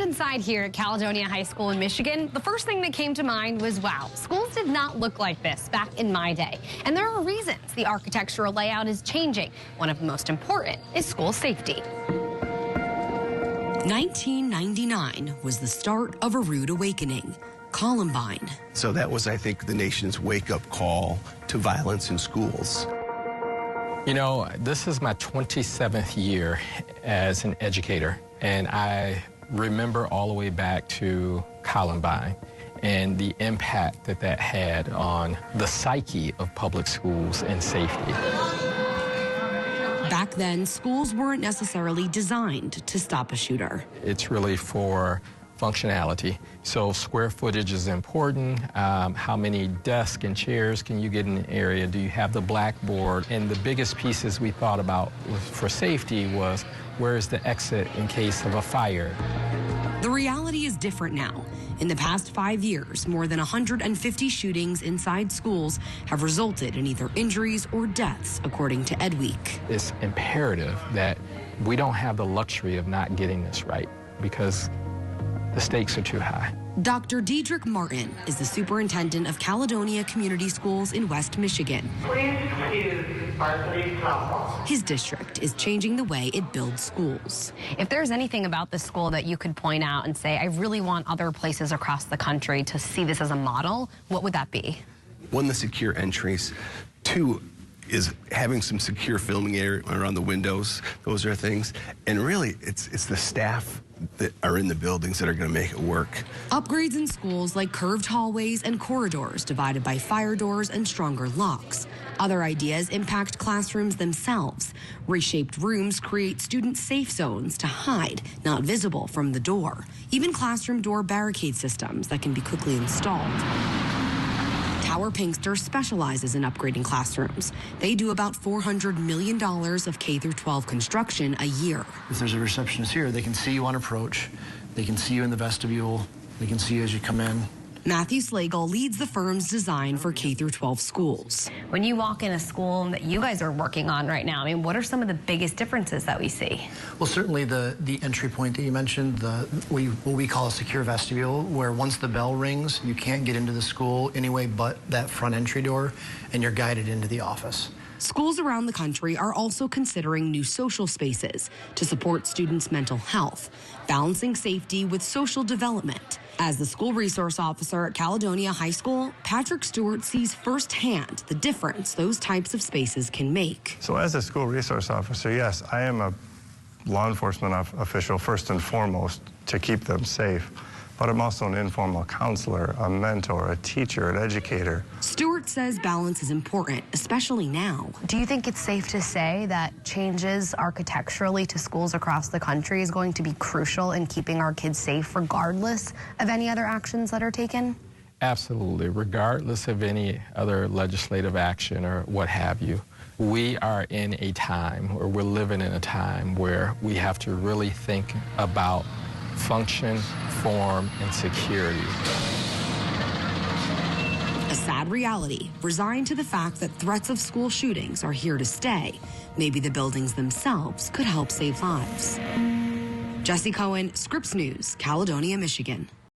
inside here at Caledonia High School in Michigan, the first thing that came to mind was, wow, schools did not look like this back in my day. And there are reasons the architectural layout is changing. One of the most important is school safety. 1999 was the start of a rude awakening. Columbine. So that was, I think, the nation's wake-up call to violence in schools. You know, this is my 27th year as an educator, and I remember all the way back to Columbine and the impact that that had on the psyche of public schools and safety. Back then, schools weren't necessarily designed to stop a shooter. It's really for functionality. So square footage is important. How many desks and chairs can you get in an area? Do you have the blackboard? And the biggest pieces we thought about for safety was, where is the exit in case of a fire? The reality is different now. In the past 5 years, more than 150 shootings inside schools have resulted in either injuries or deaths, according to Ed Week. It's imperative that we don't have the luxury of not getting this right, because the stakes are too high. Dr. Dedrick Martin is the superintendent of Caledonia Community Schools in West Michigan. Please excuse varsity softball. His district is changing the way it builds schools. If there's anything about this school that you could point out and say, I really want other places across the country to see this as a model, what would that be? One, the secure entries. Two, is having some secure filming area around the windows. Those are things. And really, it's the staff that are in the buildings that are going to make it work. Upgrades in schools like curved hallways and corridors divided by fire doors and stronger locks. Other ideas impact classrooms themselves. Reshaped rooms create student safe zones to hide, not visible from the door. Even classroom door barricade systems that can be quickly installed. Tower Pinkster specializes in upgrading classrooms. They do about $400 million of K-12 construction a year. If there's a receptionist here, they can see you on approach. They can see you in the vestibule. They can see you as you come in. Matthew Slagle leads the firm's design for K-12 schools. When you walk in a school that you guys are working on right now, I mean, what are some of the biggest differences that we see? Well, certainly the entry point that you mentioned, what we call a secure vestibule, where once the bell rings, you can't get into the school anyway but that front entry door, and you're guided into the office. Schools around the country are also considering new social spaces to support students' mental health, balancing safety with social development. As the school resource officer at Caledonia High School, Patrick Stewart sees firsthand the difference those types of spaces can make. So as a school resource officer, yes, I am a law enforcement official first and foremost to keep them safe. But I'm also an informal counselor, a mentor, a teacher, an educator. Stewart says balance is important, especially now. Do you think it's safe to say that changes architecturally to schools across the country is going to be crucial in keeping our kids safe regardless of any other actions that are taken? Absolutely, regardless of any other legislative action or what have you. We are in a time, or we're living in a time, where we have to really think about function, form, and security. A sad reality, resigned to the fact that threats of school shootings are here to stay. Maybe the buildings themselves could help save lives. Jesse Cohen, Scripps News, Caledonia, Michigan.